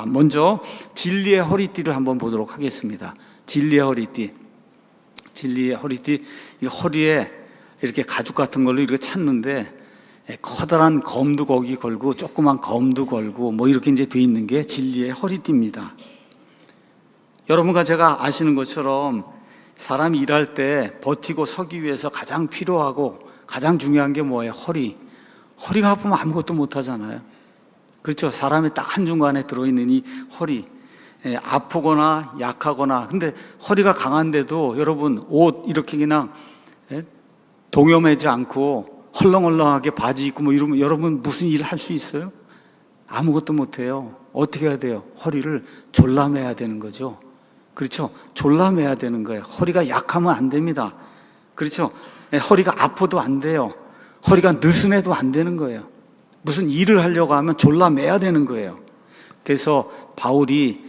먼저 진리의 허리띠를 한번 보도록 하겠습니다. 진리의 허리띠. 진리의 허리띠, 이 허리에 이렇게 가죽 같은 걸로 이렇게 찾는데 커다란 검도 거기 걸고 조그만 검도 걸고 뭐 이렇게 이제 돼 있는 게 진리의 허리띠입니다. 여러분과 제가 아시는 것처럼 사람이 일할 때 버티고 서기 위해서 가장 필요하고 가장 중요한 게 뭐예요? 허리. 허리가 아프면 아무것도 못 하잖아요. 그렇죠? 사람이 딱 한중간에 들어있는 이 허리. 아프거나 약하거나, 근데 허리가 강한데도 여러분 옷 이렇게 그냥 동여매지 않고 헐렁헐렁하게 바지 입고 뭐 이러면 여러분 무슨 일을 할 수 있어요? 아무것도 못해요. 어떻게 해야 돼요? 허리를 졸라매야 되는 거죠. 그렇죠? 졸라매야 되는 거예요. 허리가 약하면 안 됩니다. 그렇죠? 허리가 아파도 안 돼요. 허리가 느슨해도 안 되는 거예요. 무슨 일을 하려고 하면 졸라매야 되는 거예요. 그래서 바울이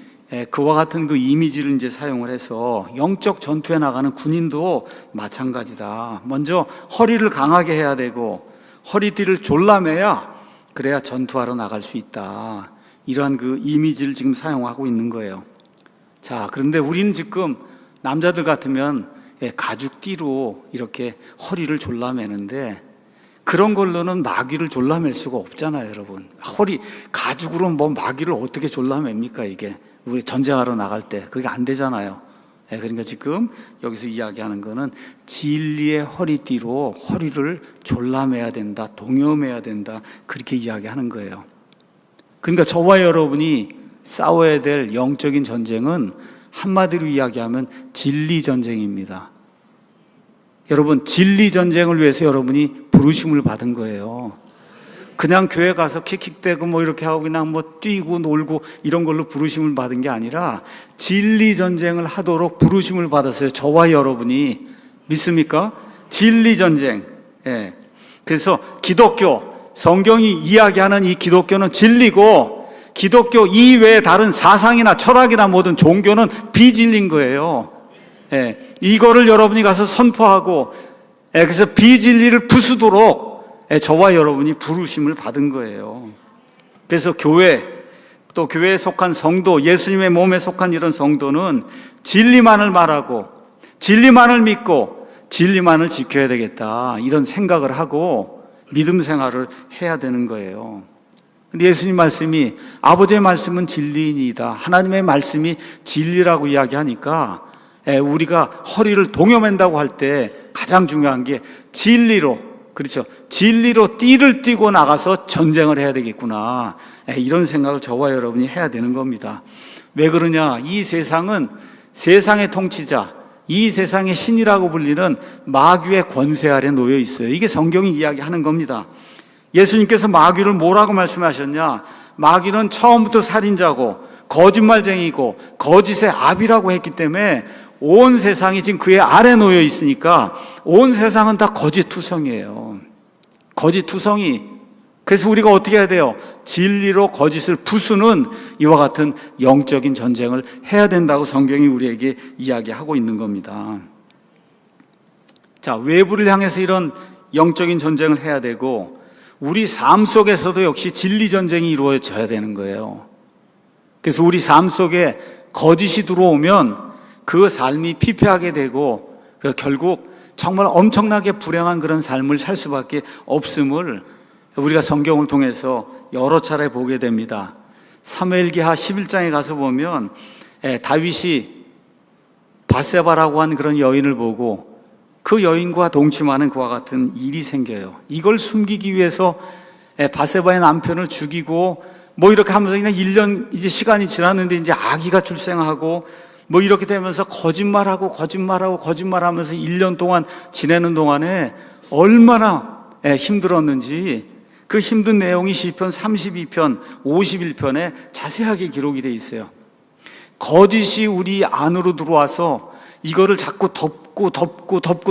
그와 같은 그 이미지를 이제 사용을 해서 영적 전투에 나가는 군인도 마찬가지다. 먼저 허리를 강하게 해야 되고 허리띠를 졸라매야 그래야 전투하러 나갈 수 있다. 이러한 그 이미지를 지금 사용하고 있는 거예요. 자, 그런데 우리는 지금 남자들 같으면 가죽띠로 이렇게 허리를 졸라매는데 그런 걸로는 마귀를 졸라맬 수가 없잖아요, 여러분. 허리 가죽으로 뭐 마귀를 어떻게 졸라맵니까, 이게? 우리 전쟁하러 나갈 때 그게 안 되잖아요. 그러니까 지금 여기서 이야기하는 거는 진리의 허리띠로 허리를 졸라매야 된다, 동여매야 된다, 그렇게 이야기하는 거예요. 그러니까 저와 여러분이 싸워야 될 영적인 전쟁은 한마디로 이야기하면 진리 전쟁입니다. 여러분, 진리 전쟁을 위해서 여러분이 부르심을 받은 거예요. 그냥 교회 가서 킥킥대고 뭐 이렇게 하고 그냥 뭐 뛰고 놀고 이런 걸로 부르심을 받은 게 아니라 진리 전쟁을 하도록 부르심을 받았어요. 저와 여러분이. 믿습니까? 진리 전쟁. 그래서 기독교, 성경이 이야기하는 이 기독교는 진리고 기독교 이외에 다른 사상이나 철학이나 모든 종교는 비진리인 거예요. 이거를 여러분이 가서 선포하고 그래서 비진리를 부수도록 저와 여러분이 부르심을 받은 거예요. 그래서 교회, 또 교회에 속한 성도, 예수님의 몸에 속한 이런 성도는 진리만을 말하고 진리만을 믿고 진리만을 지켜야 되겠다, 이런 생각을 하고 믿음 생활을 해야 되는 거예요. 근데 예수님 말씀이 아버지의 말씀은 진리이니이다, 하나님의 말씀이 진리라고 이야기하니까 우리가 허리를 동여맨다고 할 때 가장 중요한 게 진리로, 그렇죠, 진리로 띠를 띠고 나가서 전쟁을 해야 되겠구나, 이런 생각을 저와 여러분이 해야 되는 겁니다. 왜 그러냐? 이 세상은 세상의 통치자, 이 세상의 신이라고 불리는 마귀의 권세 아래 놓여 있어요. 이게 성경이 이야기하는 겁니다. 예수님께서 마귀를 뭐라고 말씀하셨냐? 마귀는 처음부터 살인자고 거짓말쟁이고 거짓의 아비라고 했기 때문에 온 세상이 지금 그의 아래 놓여 있으니까 온 세상은 다 거짓투성이에요. 거짓투성이. 그래서 우리가 어떻게 해야 돼요? 진리로 거짓을 부수는 이와 같은 영적인 전쟁을 해야 된다고 성경이 우리에게 이야기하고 있는 겁니다. 자, 외부를 향해서 이런 영적인 전쟁을 해야 되고 우리 삶 속에서도 역시 진리 전쟁이 이루어져야 되는 거예요. 그래서 우리 삶 속에 거짓이 들어오면 그 삶이 피폐하게 되고 결국 정말 엄청나게 불행한 그런 삶을 살 수밖에 없음을 우리가 성경을 통해서 여러 차례 보게 됩니다. 사무엘기하 11장에 가서 보면 다윗이 바세바라고 하는 그런 여인을 보고 그 여인과 동침하는 그와 같은 일이 생겨요. 이걸 숨기기 위해서 바세바의 남편을 죽이고 뭐 이렇게 하면서 그냥 1년 이제 시간이 지났는데 이제 아기가 출생하고 뭐 이렇게 되면서 거짓말하면서 1년 동안 지내는 동안에 얼마나 힘들었는지 그 힘든 내용이 시편 32편, 51편에 자세하게 기록이 되어 있어요. 거짓이 우리 안으로 들어와서 이거를 자꾸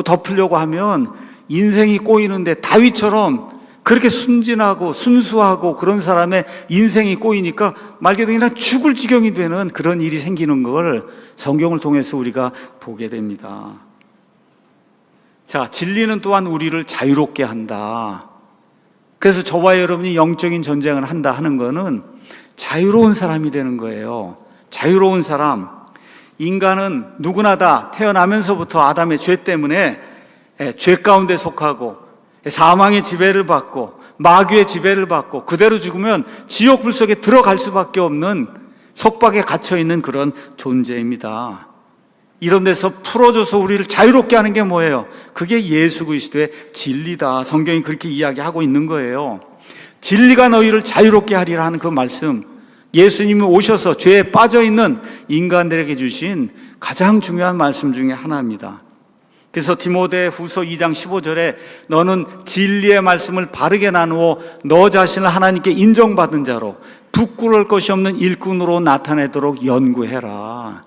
덮으려고 하면 인생이 꼬이는데 다윗처럼 그렇게 순진하고 순수하고 그런 사람의 인생이 꼬이니까 말 그대로 그냥 죽을 지경이 되는 그런 일이 생기는 걸 성경을 통해서 우리가 보게 됩니다. 자, 진리는 또한 우리를 자유롭게 한다. 그래서 저와 여러분이 영적인 전쟁을 한다 하는 거는 자유로운 사람이 되는 거예요. 자유로운 사람. 인간은 누구나 다 태어나면서부터 아담의 죄 때문에 죄 가운데 속하고 사망의 지배를 받고 마귀의 지배를 받고 그대로 죽으면 지옥 불 속에 들어갈 수밖에 없는 속박에 갇혀있는 그런 존재입니다. 이런 데서 풀어줘서 우리를 자유롭게 하는 게 뭐예요? 그게 예수 그리스도의 진리다. 성경이 그렇게 이야기하고 있는 거예요. 진리가 너희를 자유롭게 하리라 하는 그 말씀, 예수님이 오셔서 죄에 빠져있는 인간들에게 주신 가장 중요한 말씀 중에 하나입니다. 그래서 디모데 후서 2장 15절에 너는 진리의 말씀을 바르게 나누어 너 자신을 하나님께 인정받은 자로 부끄러울 것이 없는 일꾼으로 나타내도록 연구해라.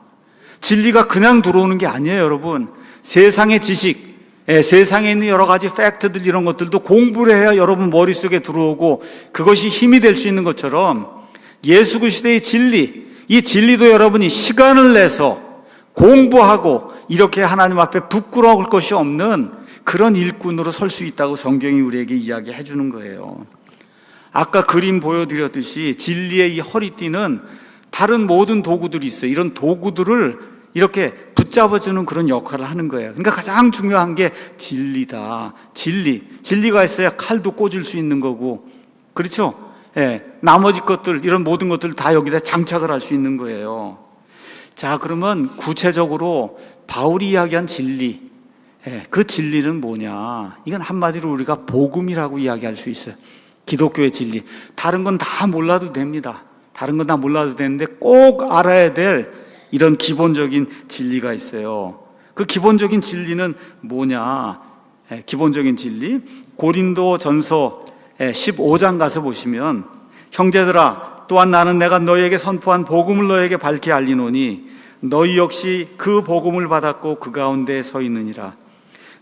진리가 그냥 들어오는 게 아니에요, 여러분. 세상의 지식, 세상에 있는 여러 가지 팩트들 이런 것들도 공부를 해야 여러분 머릿속에 들어오고 그것이 힘이 될 수 있는 것처럼 예수 그리스도의 진리, 이 진리도 여러분이 시간을 내서 공부하고 이렇게 하나님 앞에 부끄러울 것이 없는 그런 일꾼으로 설 수 있다고 성경이 우리에게 이야기해 주는 거예요. 아까 그림 보여드렸듯이 진리의 이 허리띠는 다른 모든 도구들이 있어요. 이런 도구들을 이렇게 붙잡아주는 그런 역할을 하는 거예요. 그러니까 가장 중요한 게 진리다. 진리가 있어야 칼도 꽂을 수 있는 거고, 그렇죠? 나머지 것들, 이런 모든 것들 다 여기다 장착을 할 수 있는 거예요. 자, 그러면 구체적으로 바울이 이야기한 진리, 그 진리는 뭐냐? 이건 한마디로 우리가 복음이라고 이야기할 수 있어요. 기독교의 진리. 다른 건 다 몰라도 됩니다. 다른 건 다 몰라도 되는데 꼭 알아야 될 이런 기본적인 진리가 있어요. 그 기본적인 진리는 뭐냐? 기본적인 진리, 고린도 전서 15장 가서 보시면, 형제들아 또한 나는 내가 너희에게 선포한 복음을 너희에게 밝히 알리노니 너희 역시 그 복음을 받았고 그 가운데 서 있느니라.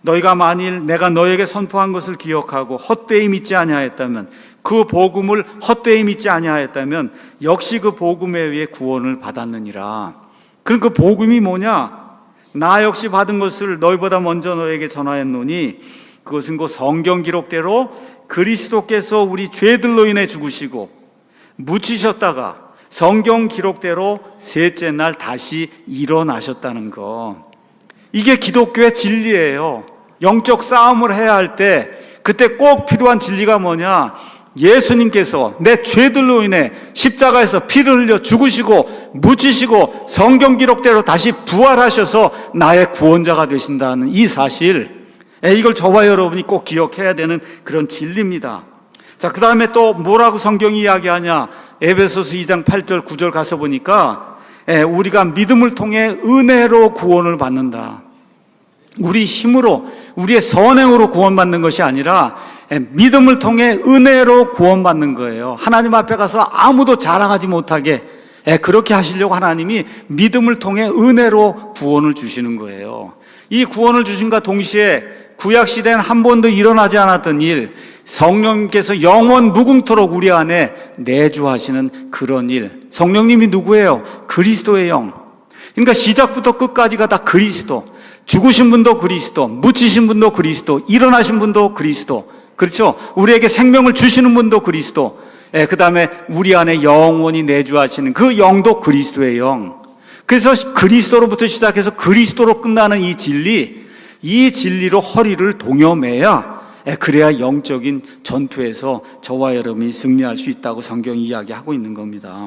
너희가 만일 내가 너희에게 선포한 것을 기억하고 헛되이 믿지 아니하였다면, 그 복음을 헛되이 믿지 아니하였다면 역시 그 복음에 의해 구원을 받았느니라. 그럼 그 복음이 뭐냐? 나 역시 받은 것을 너희보다 먼저 너희에게 전하였노니 그것은 그 성경 기록대로 그리스도께서 우리 죄들로 인해 죽으시고 묻히셨다가 성경 기록대로 셋째 날 다시 일어나셨다는 거. 이게 기독교의 진리예요. 영적 싸움을 해야 할 때 그때 꼭 필요한 진리가 뭐냐? 예수님께서 내 죄들로 인해 십자가에서 피를 흘려 죽으시고 묻히시고 성경 기록대로 다시 부활하셔서 나의 구원자가 되신다는 이 사실, 이걸 저와 여러분이 꼭 기억해야 되는 그런 진리입니다. 자, 그 다음에 또 뭐라고 성경이 이야기하냐? 에베소서 2장 8절 9절 가서 보니까 우리가 믿음을 통해 은혜로 구원을 받는다. 우리 힘으로, 우리의 선행으로 구원받는 것이 아니라 믿음을 통해 은혜로 구원받는 거예요. 하나님 앞에 가서 아무도 자랑하지 못하게 그렇게 하시려고 하나님이 믿음을 통해 은혜로 구원을 주시는 거예요. 이 구원을 주신과 동시에 구약시대엔 한 번도 일어나지 않았던 일, 성령님께서 영원 무궁토록 우리 안에 내주하시는 그런 일. 성령님이 누구예요? 그리스도의 영. 그러니까 시작부터 끝까지가 다 그리스도. 죽으신 분도 그리스도, 묻히신 분도 그리스도, 일어나신 분도 그리스도. 그렇죠? 우리에게 생명을 주시는 분도 그리스도. 그 다음에 우리 안에 영원히 내주하시는 그 영도 그리스도의 영. 그래서 그리스도로부터 시작해서 그리스도로 끝나는 이 진리, 이 진리로 허리를 동여매야 그래야 영적인 전투에서 저와 여러분이 승리할 수 있다고 성경이 이야기하고 있는 겁니다.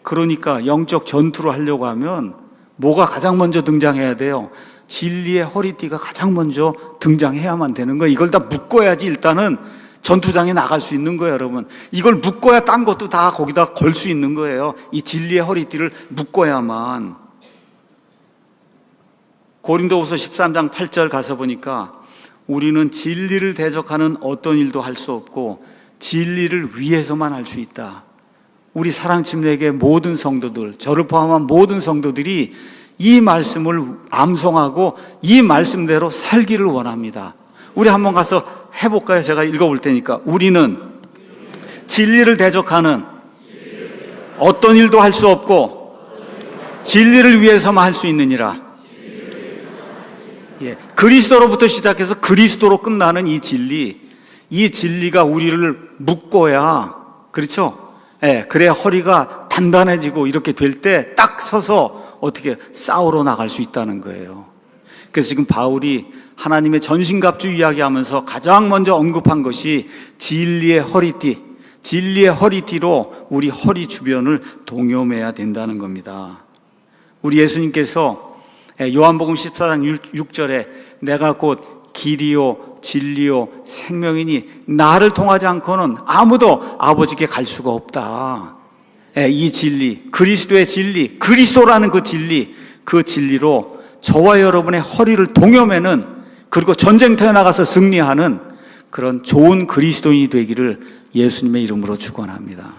그러니까 영적 전투를 하려고 하면 뭐가 가장 먼저 등장해야 돼요? 진리의 허리띠가 가장 먼저 등장해야만 되는 거예요. 이걸 다 묶어야지 일단은 전투장에 나갈 수 있는 거예요, 여러분. 이걸 묶어야 딴 것도 다 거기다 걸 수 있는 거예요. 이 진리의 허리띠를 묶어야만. 고린도후서 13장 8절 가서 보니까 우리는 진리를 대적하는 어떤 일도 할 수 없고 진리를 위해서만 할 수 있다. 우리 사랑침례교회 모든 성도들, 저를 포함한 모든 성도들이 이 말씀을 암송하고 이 말씀대로 살기를 원합니다. 우리 한번 가서 해볼까요? 제가 읽어볼 테니까. 우리는 진리를 대적하는 어떤 일도 할 수 없고 진리를 위해서만 할 수 있느니라. 그리스도로부터 시작해서 그리스도로 끝나는 이 진리, 이 진리가 우리를 묶어야, 그렇죠? 그래야 허리가 단단해지고 이렇게 될 때 딱 서서 어떻게 싸우러 나갈 수 있다는 거예요. 그래서 지금 바울이 하나님의 전신갑주 이야기하면서 가장 먼저 언급한 것이 진리의 허리띠, 진리의 허리띠로 우리 허리 주변을 동여매야 된다는 겁니다. 우리 예수님께서 요한복음 14장 6절에 내가 곧 길이요 진리요 생명이니 나를 통하지 않고는 아무도 아버지께 갈 수가 없다. 이 진리, 그리스도의 진리, 그리스도라는 그 진리로 저와 여러분의 허리를 동여매는, 그리고 전쟁터에 나가서 승리하는 그런 좋은 그리스도인이 되기를 예수님의 이름으로 축원합니다.